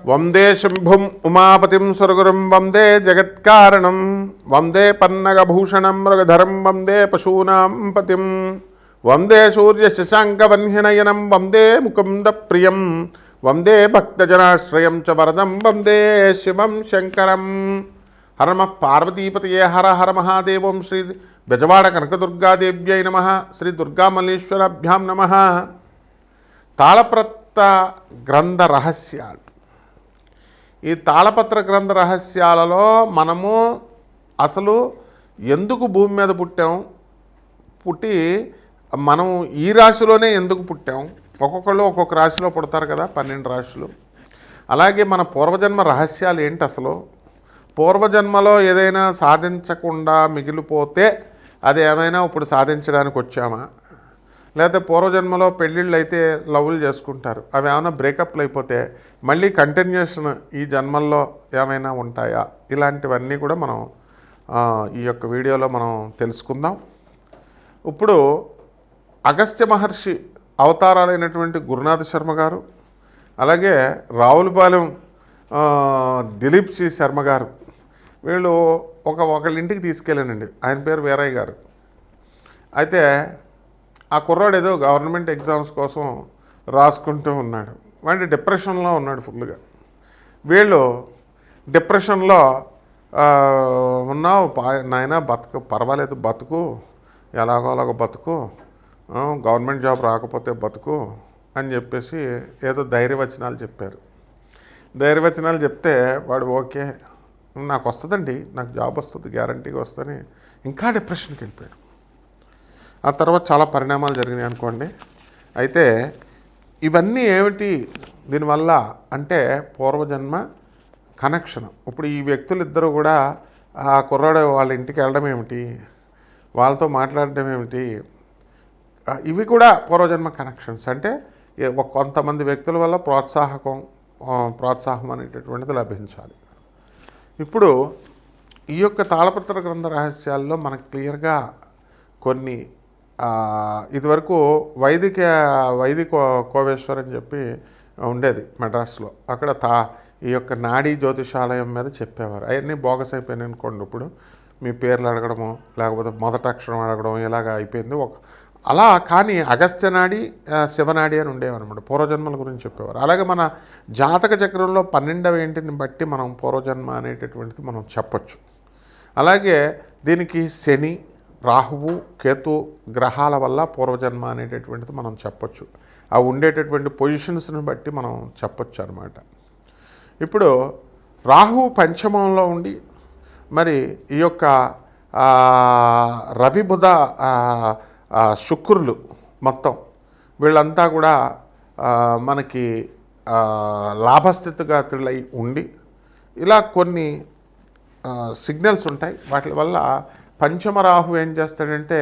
వందే శంభుం ఉమాపతిం సురగురుం వందే జగత్కారణం వందే పన్నగభూషణం మృగధరం వందే పశూనాం పతిం వందే సూర్యశశాంకవన్యనయనం వందే ముకుంద ప్రియం వందే భక్తజనాశ్రయం చ వరదం వందే శివం శంకరం. హర నమః పార్వతీపతయే హర హర మహాదేవం. శ్రీ బెజవాడ కనకదుర్గాదేవ్యై నమః. శ్రీ దుర్గామల్లేశ్వరాభ్యాం నమః. తాళపత్ర గ్రంథ రహస్యాలు. ఈ తాళపత్ర గ్రంథ రహస్యాలలో మనము అసలు ఎందుకు భూమి మీద పుట్టి మనం ఈ రాశిలోనే ఎందుకు పుట్టాం? ఒక్కొక్కళ్ళు ఒక్కొక్క రాశిలో పుడతారు కదా, 12 రాశులు. అలాగే మన పూర్వజన్మ రహస్యాలు ఏంటి? అసలు పూర్వజన్మలో ఏదైనా సాధించకుండా మిగిలిపోతే అది ఏమైనా ఇప్పుడు సాధించడానికి వచ్చామా? లేకపోతే పూర్వజన్మలో పెళ్ళిళ్ళు అయితే లవ్లు చేసుకుంటారు, అవి ఏమైనా బ్రేకప్లు అయిపోతే మళ్ళీ కంటిన్యూషన్ ఈ జన్మల్లో ఏమైనా ఉంటాయా? ఇలాంటివన్నీ కూడా మనం ఈ యొక్క వీడియోలో మనం తెలుసుకుందాం. ఇప్పుడు అగస్త్య మహర్షి అవతారాలైనటువంటి గురునాథ శర్మ గారు, అలాగే రావులపాలెం దిలీప్ సి శర్మ గారు, వీళ్ళు ఒకళ్ళ ఇంటికి తీసుకెళ్ళానండి. ఆయన పేరు వీరయ్య గారు. అయితే ఆ కుర్రాడు ఏదో గవర్నమెంట్ ఎగ్జామ్స్ కోసం రాసుకుంటూ ఉన్నాడు. వాడి డిప్రెషన్లో ఉన్నాడు ఫుల్గా. వీళ్ళు డిప్రెషన్లో ఉన్నావు నాయన, బతుకు పర్వాలేదు, బతుకు ఎలాగో అలాగో బతుకు, గవర్నమెంట్ జాబ్ రాకపోతే బతుకు అని చెప్పేసి ఏదో ధైర్యవచనాలు చెప్పారు. ధైర్యవచనాలు చెప్తే వాడు ఓకే నాకు వస్తుందండి, నాకు జాబ్ వస్తుంది, గ్యారంటీగా వస్తుందని ఇంకా డిప్రెషన్కి వెళ్ళిపోయాడు. ఆ తర్వాత చాలా పరిణామాలు జరిగినాయి అనుకోండి. అయితే ఇవన్నీ ఏమిటి దీనివల్ల అంటే పూర్వజన్మ కనెక్షన్. ఇప్పుడు ఈ వ్యక్తులు ఇద్దరు కూడా ఆ కుర్రాడు వాళ్ళ ఇంటికి వెళ్ళడం ఏమిటి, వాళ్ళతో మాట్లాడడం ఏమిటి, ఇవి కూడా పూర్వజన్మ కనెక్షన్స్. అంటే కొంతమంది వ్యక్తుల వల్ల ప్రోత్సాహం అనేటటువంటిది లభించాలి. ఇప్పుడు ఈ యొక్క తాళపత్ర గ్రంథ రహస్యాల్లో మనకు క్లియర్గా కొన్ని ఇదివరకు వైదిక కోవేశ్వర్ అని చెప్పి ఉండేది మెడ్రాస్లో. అక్కడ ఈ యొక్క నాడీ జ్యోతిషాలయం మీద చెప్పేవారు. అవన్నీ బోగస్ అయిపోయినాయి అనుకోండి. ఇప్పుడు మీ పేర్లు అడగడము, లేకపోతే మొదటి అక్షరం అడగడం ఇలాగ అయిపోయింది. అలా కానీ అగస్త్య నాడి, శివనాడి అని ఉండేవన్నమాట. పూర్వజన్మల గురించి చెప్పేవారు. అలాగే మన జాతక చక్రంలో 12వ ఇంటిని బట్టి మనం పూర్వజన్మ అనేటటువంటిది మనం చెప్పచ్చు. అలాగే దీనికి శని, రాహువు, కేతు గ్రహాల వల్ల పూర్వజన్మ అనేటటువంటిది మనం చెప్పచ్చు. అవి ఉండేటటువంటి పొజిషన్స్ని బట్టి మనం చెప్పచ్చు అనమాట. ఇప్పుడు రాహువు పంచమంలో ఉండి మరి ఈ యొక్క రవి, బుధ, శుక్రులు మొత్తం వీళ్ళంతా కూడా మనకి లాభస్థితిగతులై ఉండి ఇలా కొన్ని సిగ్నల్స్ ఉంటాయి. వాటి వల్ల పంచమ రాహు ఏం చేస్తాడంటే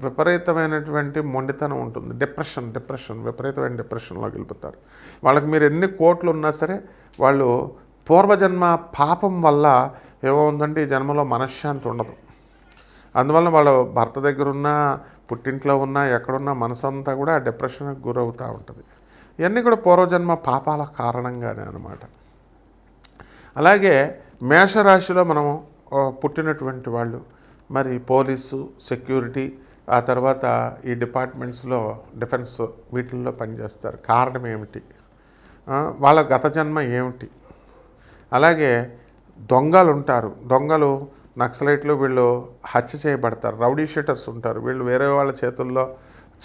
విపరీతమైనటువంటి మొండితనం ఉంటుంది. డిప్రెషన్ విపరీతమైన డిప్రెషన్లోకి వెళ్ళిపోతారు. వాళ్ళకి మీరు ఎన్ని కోట్లు ఉన్నా సరే వాళ్ళు పూర్వజన్మ పాపం వల్ల ఏమవుతుందంటే ఈ జన్మలో మనశ్శాంతి ఉండదు. అందువల్ల వాళ్ళు భర్త దగ్గర ఉన్నా, పుట్టింట్లో ఉన్నా, ఎక్కడున్నా మనసంతా కూడా డిప్రెషన్కి గురవుతూ ఉంటుంది. ఇవన్నీ కూడా పూర్వజన్మ పాపాల కారణంగానే అన్నమాట. అలాగే మేషరాశిలో మనము పుట్టినటువంటి వాళ్ళు మరి పోలీసు, సెక్యూరిటీ, ఆ తర్వాత ఈ డిపార్ట్మెంట్స్లో డిఫెన్స్ వీటిల్లో పనిచేస్తారు. కారణం ఏమిటి? వాళ్ళ గత జన్మ ఏమిటి? అలాగే దొంగలు ఉంటారు. దొంగలు, నక్సలైట్లు వీళ్ళు హత్య చేయబడతారు. రౌడీ షీటర్స్ ఉంటారు, వీళ్ళు వేరే వాళ్ళ చేతుల్లో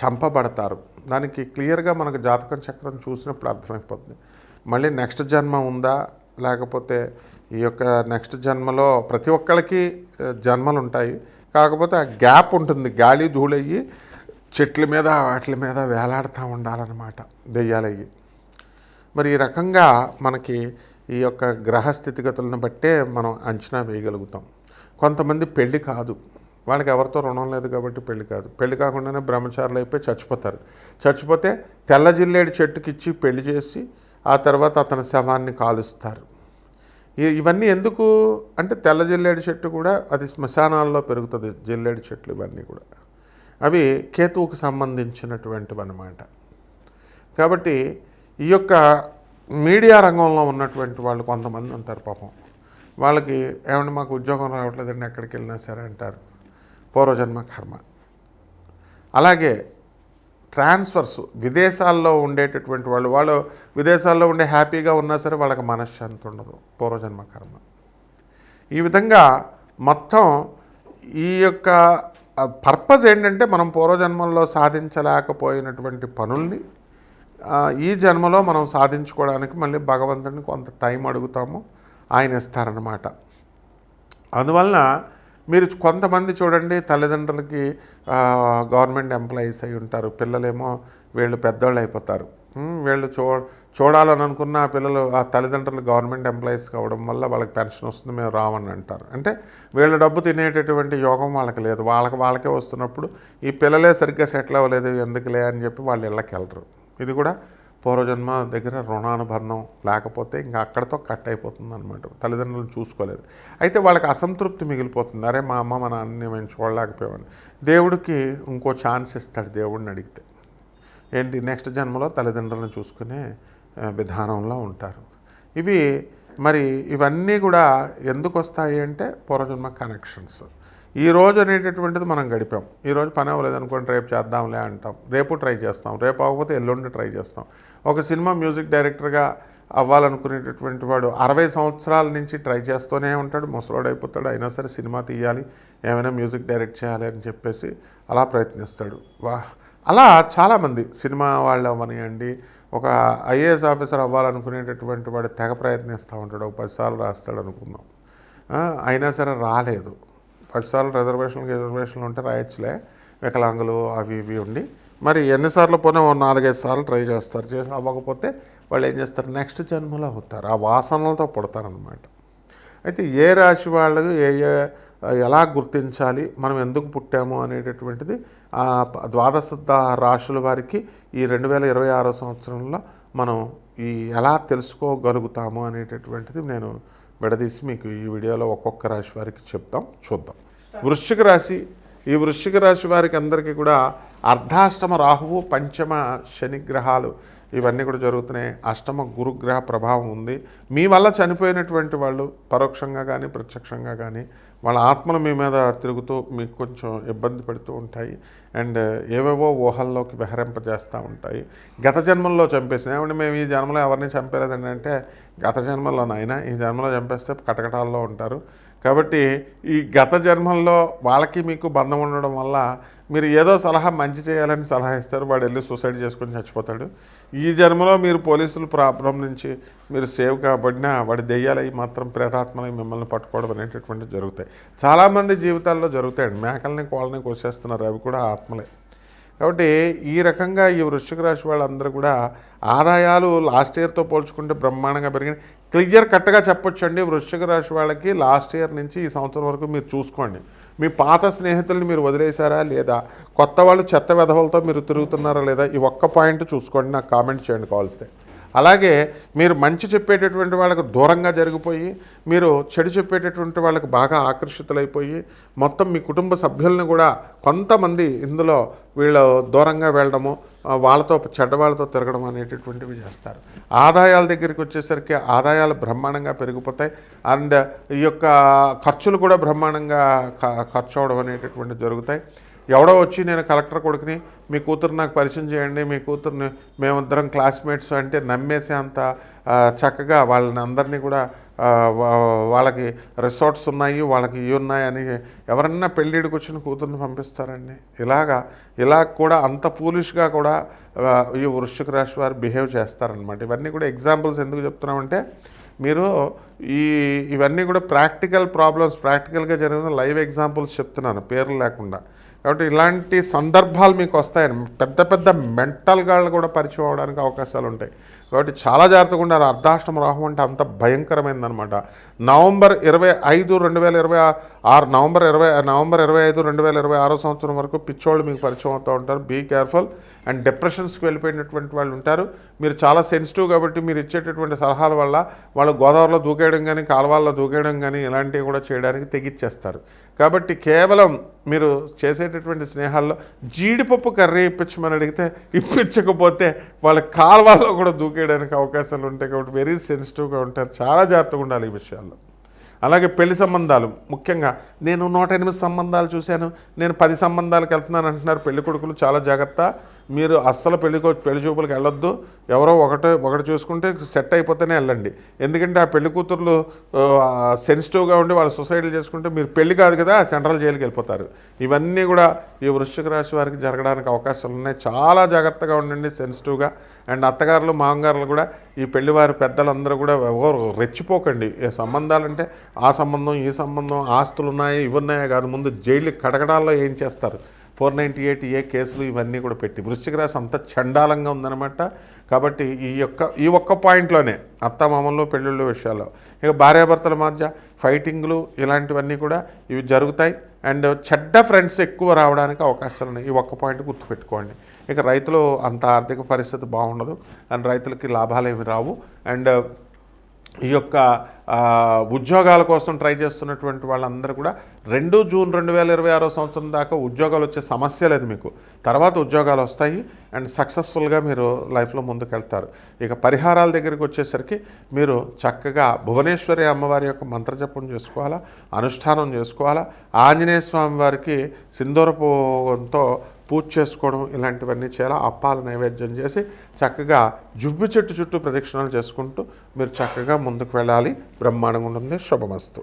చంపబడతారు. దానికి క్లియర్గా మనకు జాతకం చక్రం చూసినప్పుడు అర్థమైపోతుంది. మళ్ళీ నెక్స్ట్ జన్మ ఉందా, లేకపోతే ఈ యొక్క నెక్స్ట్ జన్మలో ప్రతి ఒక్కరికి జన్మలు ఉంటాయి. కాకపోతే ఆ గ్యాప్ ఉంటుంది. గాలి ధూళయ్యి చెట్ల మీద వాటి మీద వేలాడుతూ ఉండాలన్నమాట దెయ్యాలయ్యి. మరి ఈ రకంగా మనకి ఈ యొక్క గ్రహ స్థితిగతులను బట్టే మనం అంచనా వేయగలుగుతాం. కొంతమంది పెళ్ళి కాదు, వాళ్ళకి ఎవరితో రుణం లేదు కాబట్టి పెళ్ళి కాదు. పెళ్ళి కాకుండానే బ్రహ్మచారులు అయిపోయి చచ్చిపోతారు. చచ్చిపోతే తెల్ల జిల్లేడు చెట్టుకిచ్చి పెళ్లి చేసి ఆ తర్వాత అతని శవాన్ని కాలుస్తారు. ఇవన్నీ ఎందుకు అంటే తెల్ల జిల్లేడు చెట్టు కూడా అది శ్మశానాల్లో పెరుగుతుంది. జిల్లేడు చెట్లు ఇవన్నీ కూడా అవి కేతువుకు సంబంధించినటువంటివి అన్నమాట. కాబట్టి ఈ యొక్క మీడియా రంగంలో ఉన్నటువంటి వాళ్ళు కొంతమంది ఉంటారు పాపం. వాళ్ళకి ఏమంటే మాకు ఉద్యోగం రావట్లేదండి, ఎక్కడికి వెళ్ళినా సరే అంటారు, పూర్వజన్మ కర్మ. అలాగే ట్రాన్స్ఫర్స్, విదేశాల్లో ఉండేటటువంటి వాళ్ళు విదేశాల్లో ఉండే హ్యాపీగా ఉన్నా సరే వాళ్ళకి మనశ్శాంతి ఉండదు, పూర్వజన్మ కర్మ. ఈ విధంగా మొత్తం ఈ యొక్క పర్పస్ ఏంటంటే మనం పూర్వజన్మల్లో సాధించలేకపోయినటువంటి పనుల్ని ఈ జన్మలో మనం సాధించుకోవడానికి మళ్ళీ భగవంతుడిని కొంత టైం అడుగుతాము, ఆయన ఇస్తారన్నమాట. అందువలన మీరు కొంతమంది చూడండి, తల్లిదండ్రులకి గవర్నమెంట్ ఎంప్లాయీస్ అయి ఉంటారు, పిల్లలేమో వీళ్ళు పెద్దోళ్ళు అయిపోతారు. వీళ్ళు చూడాలని అనుకున్న పిల్లలు ఆ తల్లిదండ్రులు గవర్నమెంట్ ఎంప్లాయీస్ కావడం వల్ల వాళ్ళకి పెన్షన్ వస్తుంది, మేము రావని అంటారు. అంటే వీళ్ళ డబ్బు తినేటటువంటి యోగం వాళ్ళకి లేదు, వాళ్ళకే వస్తున్నప్పుడు ఈ పిల్లలే సరిగ్గా సెటిల్ అవ్వలేదు ఎందుకులే అని చెప్పి వాళ్ళు ఇళ్ళకి వెళ్ళరు. ఇది కూడా పూర్వజన్మ దగ్గర రుణానుబంధం లేకపోతే ఇంకా అక్కడితో కట్ అయిపోతుంది అనమాట. తల్లిదండ్రులను చూసుకోలేదు, అయితే వాళ్ళకి అసంతృప్తి మిగిలిపోతుంది. అరే మా అమ్మ మా నాన్నని మేము చూడలేకపోయామని. దేవుడికి ఇంకో ఛాన్స్ ఇస్తాడు దేవుడిని అడిగితే. ఏంటి, నెక్స్ట్ జన్మలో తల్లిదండ్రులను చూసుకునే విధానంలో ఉంటారు. ఇవన్నీ కూడా ఎందుకు వస్తాయి అంటే పూర్వజన్మ కనెక్షన్స్. ఈ రోజు అనేటటువంటిది మనం గడిపాం, ఈరోజు పని అవ్వలేదు అనుకోండి, రేపు చేద్దాంలే అంటాం, రేపు ట్రై చేస్తాం, రేపు అవ్వకపోతే ఎల్లుండి ట్రై చేస్తాం. ఒక సినిమా మ్యూజిక్ డైరెక్టర్గా అవ్వాలనుకునేటటువంటి వాడు 60 సంవత్సరాల నుంచి ట్రై చేస్తూనే ఉంటాడు, ముసలోడు అయిపోతాడు, అయినా సరే సినిమా తీయాలి, ఏమైనా మ్యూజిక్ డైరెక్ట్ చేయాలి అని చెప్పేసి అలా ప్రయత్నిస్తాడు. అలా చాలామంది సినిమా వాళ్ళు అవ్వనియండి, ఒక ఐఏఎస్ ఆఫీసర్ అవ్వాలనుకునేటటువంటి వాడు తెగ ప్రయత్నిస్తూ ఉంటాడు, ఒక 10 సార్లు రాస్తాడు అనుకుందాం, అయినా సరే రాలేదు. 10 సార్లు రిజర్వేషన్లు ఉంటే రాయొచ్చులే, వికలాంగులు అవి ఇవి ఉండి మరి ఎన్నిసార్లు పోనీ 4-5 సార్లు ట్రై చేస్తారు, చేసి అవ్వకపోతే వాళ్ళు ఏం చేస్తారు, నెక్స్ట్ జన్మలో అవుతారు, ఆ వాసనలతో పుడతారనమాట. అయితే ఏ రాశి వాళ్ళు ఎలా గుర్తించాలి, మనం ఎందుకు పుట్టాము అనేటటువంటిది ద్వాదశ రాశుల వారికి ఈ 2026 సంవత్సరంలో మనం ఎలా తెలుసుకోగలుగుతాము అనేటటువంటిది నేను విడదీసి మీకు ఈ వీడియోలో ఒక్కొక్క రాశి వారికి చూద్దాం. వృశ్చిక రాశి. ఈ వృశ్చిక రాశి వారికి అందరికీ కూడా అర్ధాష్టమ రాహువు, పంచమ శని గ్రహాలు ఇవన్నీ కూడా జరుగుతున్నాయి. అష్టమ గురుగ్రహ ప్రభావం ఉంది. మీ వల్ల చనిపోయినటువంటి వాళ్ళు పరోక్షంగా కానీ ప్రత్యక్షంగా కానీ వాళ్ళ ఆత్మలు మీ మీద తిరుగుతూ మీకు కొంచెం ఇబ్బంది పెడుతూ ఉంటాయి. అండ్ ఏవేవో ఊహల్లోకి విహరింపజేస్తూ ఉంటాయి. గత జన్మల్లో చంపేసింది, ఏమంటే మేము ఈ జన్మలో ఎవరిని చంపేలేదండి అంటే, గత జన్మలో నాయన ఈ జన్మలో చంపేస్తే కటకటాల్లో ఉంటారు. కాబట్టి ఈ గత జన్మల్లో వాళ్ళకి మీకు బంధం ఉండడం వల్ల మీరు ఏదో సలహా మంచి చేయాలని సలహా ఇస్తారు, వాడు వెళ్ళి సూసైడ్ చేసుకొని చచ్చిపోతాడు. ఈ జన్మలో మీరు పోలీసుల ప్రాబ్లం నుంచి మీరు సేవ్ కాబడినా వాడి దెయ్యాలవి మాత్రం ప్రేతాత్మలై మిమ్మల్ని పట్టుకోవడం అనేటటువంటివి జరుగుతాయి. చాలామంది జీవితాల్లో జరుగుతాయండి. మేకల్ని కోళ్ళని కోసేస్తున్నారు, అవి కూడా ఆత్మలే. కాబట్టి ఈ రకంగా ఈ వృశ్చిక రాశి వాళ్ళందరూ కూడా ఆదాయాలు లాస్ట్ ఇయర్తో పోల్చుకుంటే బ్రహ్మాండంగా పెరిగినాయి. క్లియర్ కట్గా చెప్పొచ్చండి, వృశ్చిక రాశి వాళ్ళకి లాస్ట్ ఇయర్ నుంచి ఈ సంవత్సరం వరకు మీరు చూసుకోండి, మీ పాత స్నేహితుల్ని మీరు వదిలేశారా లేదా, కొత్త వాళ్ళు చెత్త వెధవలతో మీరు తిరుగుతున్నారా లేదా, ఈ ఒక్క పాయింట్ చూసుకోండి, నాకు కామెంట్ చేయండి కావాల్స్తే. అలాగే మీరు మంచి చెప్పేటటువంటి వాళ్ళకు దూరంగా జరిగిపోయి మీరు చెడు చెప్పేటటువంటి వాళ్ళకి బాగా ఆకర్షితులైపోయి మొత్తం మీ కుటుంబ సభ్యులను కూడా కొంతమంది ఇందులో వీళ్ళు దూరంగా వెళ్ళడము, వాళ్ళతో చెడ్డవాళ్ళతో తిరగడం అనేటటువంటివి చేస్తారు. ఆదాయాల దగ్గరికి వచ్చేసరికి ఆదాయాలు బ్రహ్మాండంగా పెరిగిపోతాయి. అండ్ ఈ యొక్క ఖర్చులు కూడా బ్రహ్మాండంగా ఖర్చు అవడం అనేటటువంటివి జరుగుతాయి. ఎవడో వచ్చి నేను కలెక్టర్ కొడుకుని, మీ కూతురు నాకు పరిచయం చేయండి, మీ కూతుర్ని మేమిద్దరం క్లాస్మేట్స్ అంటే నమ్మేసి అంత చక్కగా వాళ్ళని అందరినీ కూడా వాళ్ళకి రిసార్ట్స్ ఉన్నాయి, వాళ్ళకి ఇవి ఉన్నాయని ఎవరన్నా పెళ్ళిడికి వచ్చిన కూతుర్ని పంపిస్తారండి. ఇలా కూడా అంత ఫూలిష్గా కూడా ఈ వృశ్చిక రాశి వారు బిహేవ్ చేస్తారనమాట. ఇవన్నీ కూడా ఎగ్జాంపుల్స్ ఎందుకు చెప్తున్నామంటే, మీరు ఇవన్నీ కూడా ప్రాక్టికల్ ప్రాబ్లమ్స్, ప్రాక్టికల్గా జరిగిన లైవ్ ఎగ్జాంపుల్స్ చెప్తున్నాను పేర్లు లేకుండా. కాబట్టి ఇలాంటి సందర్భాలు మీకు వస్తాయని, పెద్ద పెద్ద మెంటల్ గాళ్ళు కూడా పరిచయం అవడానికి అవకాశాలు ఉంటాయి. కాబట్టి చాలా జాగ్రత్తగా ఉండాలి. అర్ధాష్టమ రాహు అంటే అంత భయంకరమైందనమాట. నవంబర్ 25, 2026 నవంబర్ 25, 2026 సంవత్సరం వరకు పిచ్చోళ్ళు మీకు పరిచయం అవుతూ ఉంటారు. Be careful. అండ్ డిప్రెషన్స్కి వెళ్ళిపోయినటువంటి వాళ్ళు ఉంటారు. మీరు చాలా సెన్సిటివ్ కాబట్టి మీరు ఇచ్చేటటువంటి సలహాల వల్ల వాళ్ళు గోదావరిలో దూకేయడం కానీ కాలువల్లో దూకేయడం కానీ ఇలాంటివి కూడా చేయడానికి తెగిచ్చేస్తారు. కాబట్టి కేవలం మీరు చేసేటటువంటి స్నేహాల్లో జీడిపప్పు కర్రీ ఇప్పించమని అడిగితే ఇప్పించకపోతే వాళ్ళ కాలువల్లో కూడా దూకే దూకేయడానికి అవకాశాలు ఉంటాయి కాబట్టి వెరీ సెన్సిటివ్గా ఉంటారు, చాలా జాగ్రత్తగా ఉండాలి ఈ విషయాల్లో. అలాగే పెళ్లి సంబంధాలు ముఖ్యంగా నేను 108 సంబంధాలు చూశాను, నేను 10 సంబంధాలకు వెళ్తున్నాను అంటున్నారు పెళ్లి కొడుకులు, చాలా జాగ్రత్త. మీరు అస్సలు పెళ్లి చూపులకు వెళ్ళొద్దు. ఎవరో ఒకటి చూసుకుంటే సెట్ అయిపోతేనే వెళ్ళండి. ఎందుకంటే ఆ పెళ్లి కూతుర్లు సెన్సిటివ్గా ఉండి వాళ్ళు సొసైటీలు చేసుకుంటే మీరు పెళ్లి కాదు కదా సెంట్రల్ జైలుకి వెళ్ళిపోతారు. ఇవన్నీ కూడా ఈ వృశ్చిక రాశి వారికి జరగడానికి అవకాశాలు ఉన్నాయి. చాలా జాగ్రత్తగా ఉండండి సెన్సిటివ్గా. అండ్ అత్తగారులు మామగారులు కూడా ఈ పెళ్లివారి పెద్దలందరూ కూడా ఎవరు రెచ్చిపోకండి. సంబంధాలంటే ఆ సంబంధం ఈ సంబంధం ఆస్తులు ఉన్నాయి ఇవి ఉన్నాయా కాదు, ముందు జైలు కడగడాల్లో ఏం చేస్తారు 498A కేసులు ఇవన్నీ కూడా పెట్టి వృశ్చిక రాశి అంత చండాలంగా ఉందన్నమాట. కాబట్టి ఈ ఒక్క పాయింట్లోనే అత్తమామల్లో పెళ్ళిళ్ళ విషయాల్లో ఇక భార్యాభర్తల మధ్య ఫైటింగ్లు ఇలాంటివన్నీ కూడా ఇవి జరుగుతాయి. అండ్ చెడ్డ ఫ్రెండ్స్ ఎక్కువ రావడానికి అవకాశాలు ఉన్నాయి. ఈ ఒక్క పాయింట్ గుర్తుపెట్టుకోండి. ఇక రైతులు అంత ఆర్థిక పరిస్థితి బాగుండదు అండ్ రైతులకి లాభాలు ఏమి రావు. అండ్ ఈ యొక్క ఉద్యోగాల కోసం ట్రై చేస్తున్నటువంటి వాళ్ళందరూ కూడా 2 జూన్ 2026 సంవత్సరం దాకా ఉద్యోగాలు వచ్చే సమస్య లేదు మీకు. తర్వాత ఉద్యోగాలు వస్తాయి అండ్ సక్సెస్ఫుల్గా మీరు లైఫ్లో ముందుకెళ్తారు. ఇక పరిహారాల దగ్గరికి వచ్చేసరికి మీరు చక్కగా భువనేశ్వరి అమ్మవారి యొక్క మంత్రజపం చేసుకోవాలా, అనుష్ఠానం చేసుకోవాలా, ఆంజనేయ స్వామి వారికి సింధూరపుతో పూజ చేసుకోవడం ఇలాంటివన్నీ చేయాలి. అప్పాల నైవేద్యం చేసి చక్కగా జుబ్బు చెట్టు చుట్టూ ప్రదక్షిణాలు చేసుకుంటూ మీరు చక్కగా ముందుకు వెళ్ళాలి. బ్రహ్మాండంగా ఉంటుంది. శుభమస్తు.